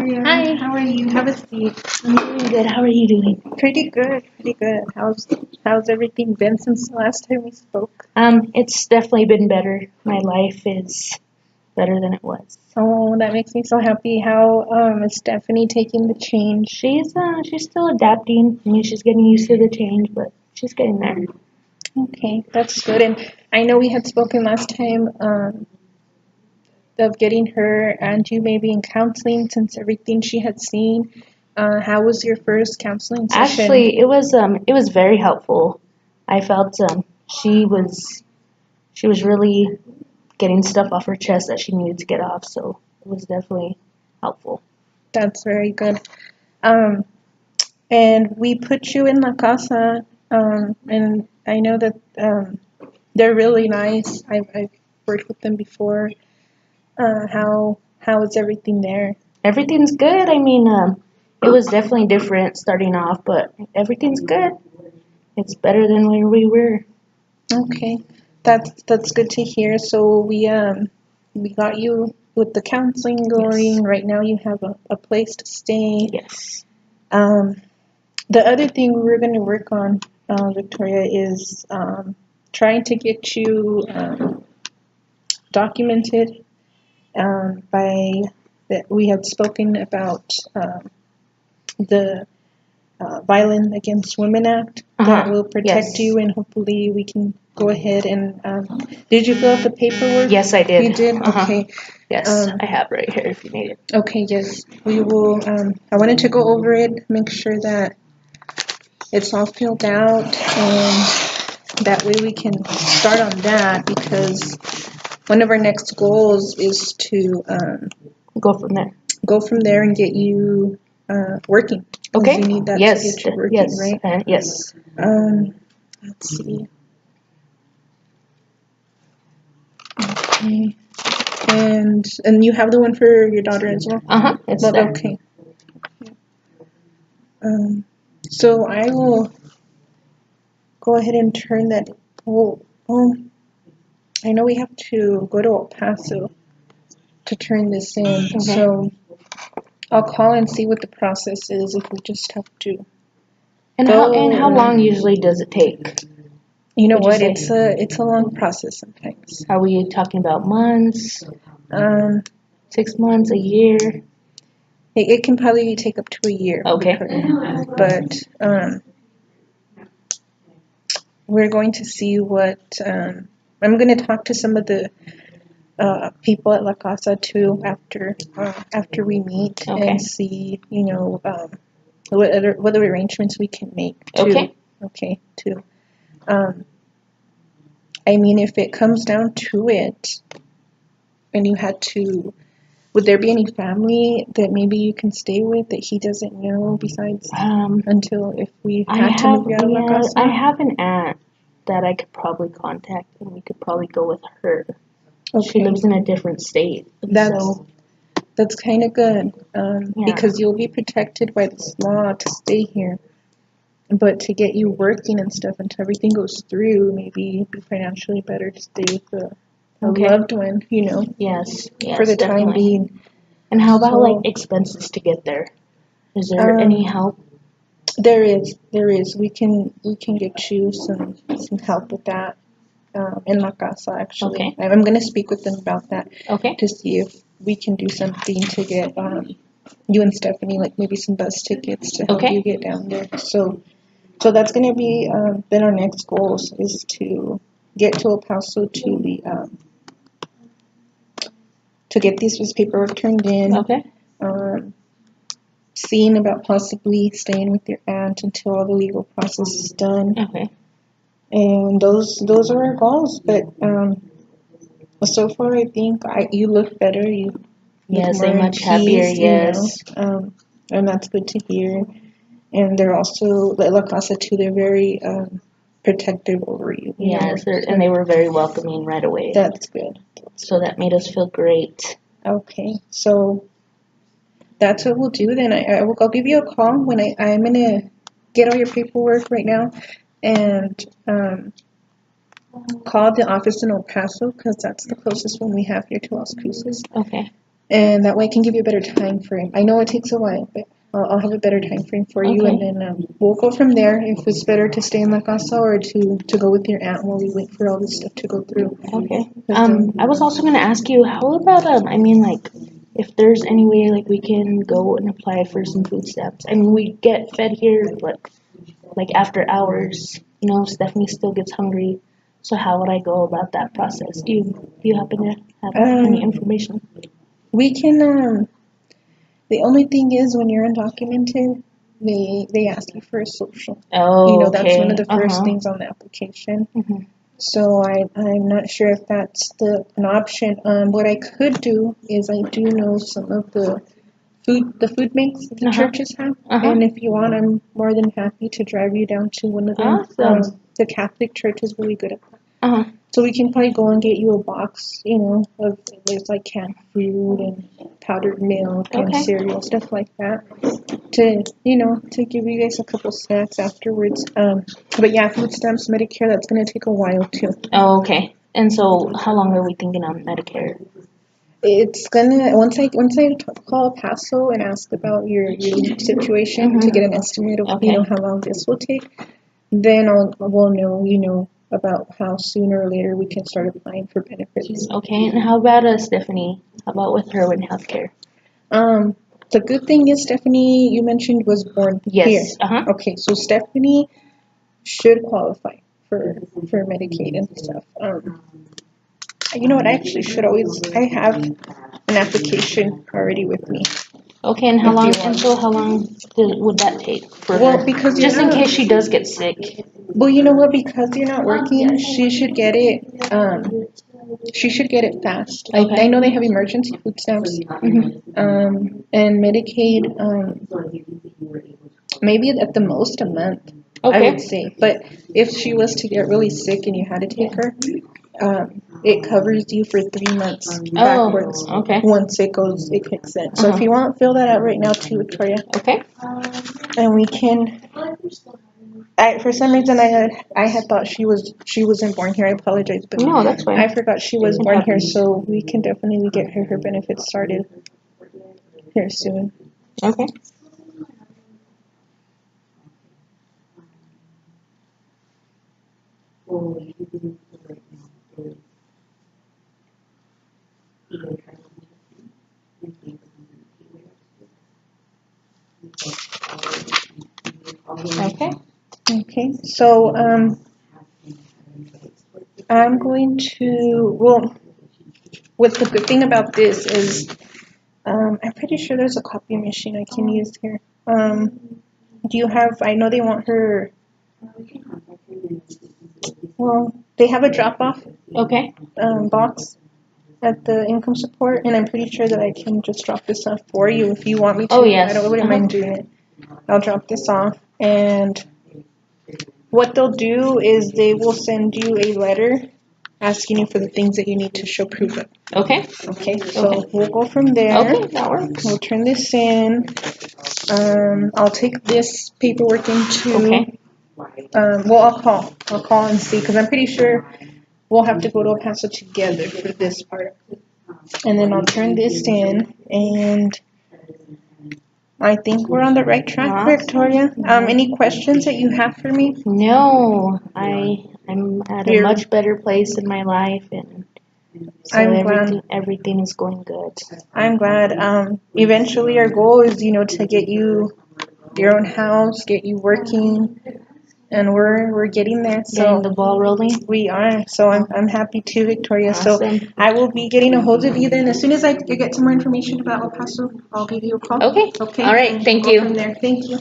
Victoria. Hi. How are you? Have a seat. I'm doing good. How are you doing? Pretty good, pretty good. How's everything been since the last time we spoke? It's definitely been better. My life is better than it was. Oh, that makes me so happy. How is Stephanie taking the change? She's still adapting. I mean, she's getting used to the change, but she's getting there. Okay, that's good. And I know we had spoken last time of getting her and you maybe in counseling since everything she had seen. How was your first counseling session? Actually, it was very helpful. I felt she was really getting stuff off her chest that she needed to get off, so it was definitely helpful. That's very good. And we put you in La Casa, and I know that they're really nice. I've worked with them before. How is everything there? Everything's good. I mean, it was definitely different starting off, but everything's good. It's better than where we were. Okay, that's good to hear. So we got you with the counseling going. Yes. Right now you have a place to stay. Yes. Um, the other thing we were going to work on, Victoria, is trying to get you documented by that we had spoken about the Violence Against Women Act that will protect Yes. you, and hopefully we can go ahead and. Did you fill out the paperwork? Yes, I did. You did. Okay. Yes, I have right here if you need it. Okay. Yes, we will. I wanted to go over it, make sure that it's all filled out, and that way we can start on that because one of our next goals is to Go from there. go from there and get you working. 'Cause Okay. you need that Yes. to get you working, Yes. right? Yes. Let's see. Okay. And you have the one for your daughter as well? It's Well, there. okay. So I will go ahead and turn that. I know we have to go to El Paso to turn this in. Okay. So I'll call and see what the process is if we just have to. And how long usually does it take? You know Would you what? say? It's a long process sometimes. Are we talking about months, Um, 6 months, a year? it can probably take up to a year. Okay. But we're going to see what. I'm going to talk to some of the people at La Casa too after we meet Okay. and see, what other arrangements we can make too. Okay. Okay. Too. I mean, if it comes down to it, and you had to, would there be any family that maybe you can stay with that he doesn't know besides until if we had to move you out of La Casa? I have an aunt that I could probably contact, and we could probably go with her. Okay. She lives in a different state. That's kind of good because you'll be protected by this law to stay here. But to get you working and stuff until everything goes through, maybe it'd be financially better to stay with a loved one, Yes, for the time definitely. being. And how about like expenses to get there? Is there any help? There is. We can get you some help with that in La Casa actually. Okay. I'm going to speak with them about that. Okay. To see if we can do something to get you and Stephanie like maybe some bus tickets to help you get down there. So that's going to be then our next goals is to get to El Paso to get this paperwork turned in. Okay. Seeing about possibly staying with your aunt until all the legal process is done. Okay. And those are our goals. But so far, I think you look better. You look more much peace, happier. Yes. And that's good to hear. And they're also La Casa too. They're very protective over you. Yes, and they were very welcoming right away. That's good. So that made us feel great. Okay, so that's what we'll do then. I'll give you a call when I'm gonna get all your paperwork right now, and call the office in El Paso because that's the closest one we have here to Las Cruces. Okay. and that way I can give you a better time frame. I know it takes a while, but I'll have a better time frame for you, and then we'll go from there. If it's better to stay in La Casa or to go with your aunt while we wait for all this stuff to go through. Okay. I was also gonna ask you, how about I mean, like, if there's any way like we can go and apply for some food stamps. I mean, we get fed here, but like after hours, Stephanie still gets hungry. So how would I go about that process? Do you happen to have any information? We can. The only thing is when you're undocumented, they ask you for a social. Oh, That's one of the okay. first things on the application. Mm-hmm. So I'm not sure if that's an option. What I could do is I do know some of the food banks that the churches have, and if you want, I'm more than happy to drive you down to one of them. Awesome. The Catholic Church is really good at that. Uh-huh. So we can probably go and get you a box, of there's like canned fruit and powdered milk and cereal, stuff like that, to give you guys a couple snacks afterwards. But yeah, food stamps, Medicare, that's gonna take a while too. Oh, okay. And so, how long are we thinking on Medicare? It's gonna once I call El Paso and ask about your situation to get an estimate of how long this will take, then we'll know about how sooner or later we can start applying for benefits. Okay, and how about Stephanie? How about with her in healthcare? The good thing is Stephanie, you mentioned, was born here. Okay, so Stephanie should qualify for Medicaid and stuff. You know what? I actually should always. I have an application already with me. Okay, and how long would that take for her? Because just in case she does get sick. Well, you know what? Because you're not working, she should get it. She should get it fast. I know they have emergency food stamps, and Medicaid. Maybe at the most a month. I would say. But if she was to get really sick and you had to take her, it covers you for 3 months backwards. Once it kicks in. So if you want, fill that out right now too, Victoria. Okay. And we can. For some reason, I had thought she wasn't born here. I apologize, but no, that's fine. I forgot she was born here. So we can definitely get her benefits started here soon. Okay. Okay. So I'm going to With the good thing about this is I'm pretty sure there's a copy machine I can use here. Do you have? I know they want her. Well, they have a drop-off. Box at the income support, and I'm pretty sure that I can just drop this off for you if you want me to. Oh yes. I wouldn't mind doing it. I'll drop this off, and what they'll do is they will send you a letter asking you for the things that you need to show proof of. Okay, so we'll go from there. Okay, that works. We'll turn this in. I'll take this paperwork into. I'll call and see, because I'm pretty sure we'll have to go to El Paso together for this part. And then I'll turn this in, and I think we're on the right track, Victoria. Any questions that you have for me? No, I'm at a much better place in my life, and so everything is going good. I'm glad. Eventually, our goal is, to get you your own house, get you working, and we're getting there. So getting the ball rolling. We are. So I'm happy too, Victoria. Awesome. So I will be getting a hold of you then. As soon as I get some more information about El Paso, I'll give you a call. Okay. All right. Thank you. From there. Thank you.